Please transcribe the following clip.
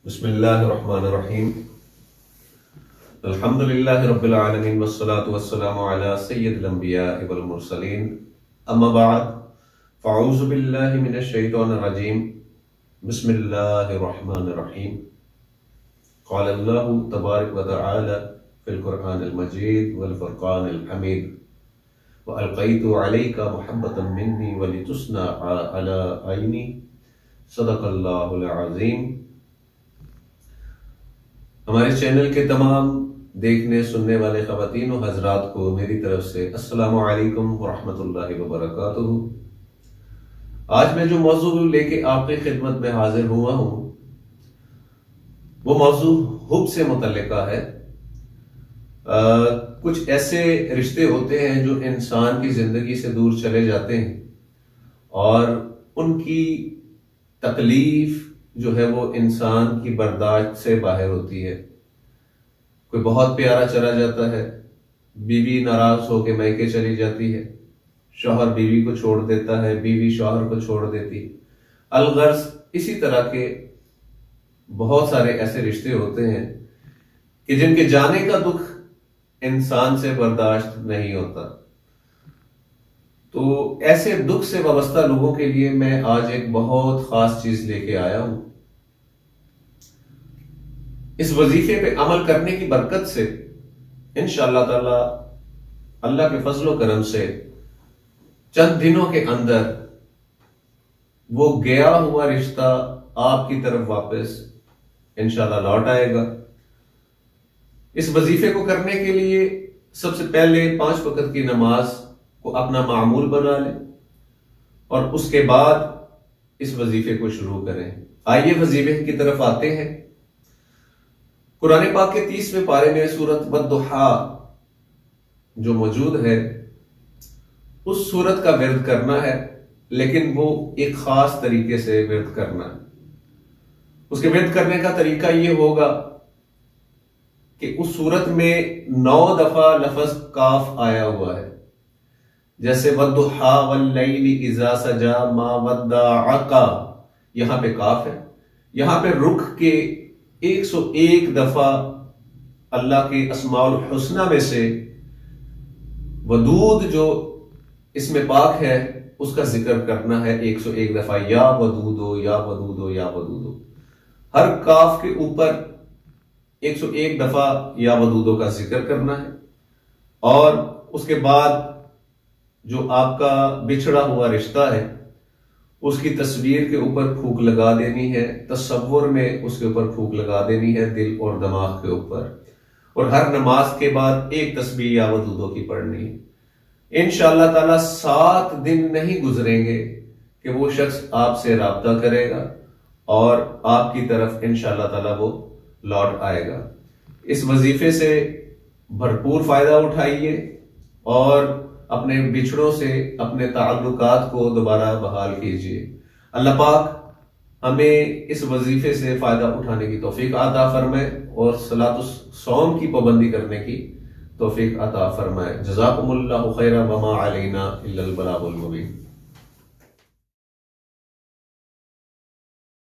بسم اللہ الرحمن الرحیم الحمد للہ رب العالمین والصلاة والسلام علی سید الانبیاء والمرسلین اما بعد فاعوذ باللہ من الشیطان الرجیم بسم اللہ الرحمن الرحیم قال اللہ تبارک و تعالی فی القرآن المجید والفرقان الحمید وَأَلْقَيْتُ عَلَيْكَ مُحَبَّةً مِّنِّي وَلِتُصْنَعَ عَلَىٰ عَيْنِي صدق اللہ العظیم۔ ہمارے چینل کے تمام دیکھنے سننے والے خواتین و حضرات کو میری طرف سے السلام علیکم ورحمۃ اللہ وبرکاتہ۔ آج میں جو موضوع لے کے آپ کی خدمت میں حاضر ہوا ہوں وہ موضوع حب سے متعلقہ ہے۔ کچھ ایسے رشتے ہوتے ہیں جو انسان کی زندگی سے دور چلے جاتے ہیں اور ان کی تکلیف جو ہے وہ انسان کی برداشت سے باہر ہوتی ہے۔ کوئی بہت پیارا چلا جاتا ہے، بیوی ناراض ہو کے میکے چلی جاتی ہے، شوہر بیوی کو چھوڑ دیتا ہے، بیوی شوہر کو چھوڑ دیتی، الغرض اسی طرح کے بہت سارے ایسے رشتے ہوتے ہیں کہ جن کے جانے کا دکھ انسان سے برداشت نہیں ہوتا۔ تو ایسے دکھ سے وابستہ لوگوں کے لیے میں آج ایک بہت خاص چیز لے کے آیا ہوں۔ اس وظیفے پہ عمل کرنے کی برکت سے انشاءاللہ تعالی اللہ کے فضل و کرم سے چند دنوں کے اندر وہ گیا ہوا رشتہ آپ کی طرف واپس انشاءاللہ لوٹ آئے گا۔ اس وظیفے کو کرنے کے لیے سب سے پہلے 5 وقت کی نماز کو اپنا معمول بنا لیں اور اس کے بعد اس وظیفے کو شروع کریں۔ آئیے وظیفے کی طرف آتے ہیں۔ قرآن پاک کے 30ویں پارے میں سورۃ والضحیٰ جو موجود ہے اس سورت کا ورد کرنا ہے، لیکن وہ ایک خاص طریقے سے ورد کرنا ہے۔ اس کے ورد کرنے کا طریقہ یہ ہوگا کہ اس سورت میں 9 دفعہ لفظ کاف آیا ہوا ہے، جیسے والضحیٰ واللیل اذا سجا ما ودعک، یہاں پہ کاف ہے، یہاں پہ رک کے 101 دفعہ اللہ کے اسماء الحسنہ میں سے ودود جو اس میں پاک ہے اس کا ذکر کرنا ہے 101 دفعہ، یا ودودو یا ودودو یا ودودو۔ ہر کاف کے اوپر 101 دفعہ یا ودودو کا ذکر کرنا ہے، اور اس کے بعد جو آپ کا بچھڑا ہوا رشتہ ہے اس کی تصویر کے اوپر پھونک لگا دینی ہے، تصور میں اس کے اوپر پھونک لگا دینی ہے دل اور دماغ کے اوپر، اور ہر نماز کے بعد ایک تسبیح یا ودودو کی پڑھنی ہے۔ انشاءاللہ تعالی 7 دن نہیں گزریں گے کہ وہ شخص آپ سے رابطہ کرے گا اور آپ کی طرف انشاءاللہ تعالی وہ لوٹ آئے گا۔ اس وظیفے سے بھرپور فائدہ اٹھائیے اور اپنے بچھڑوں سے اپنے تعلقات کو دوبارہ بحال کیجیے۔ اللہ پاک ہمیں اس وظیفے سے فائدہ اٹھانے کی توفیق عطا فرمائے اور صلاۃ الصوم کی پابندی کرنے کی توفیق عطا فرمائے۔ جزاکم اللہ خیرا وما علینا الا البلاغ المبین۔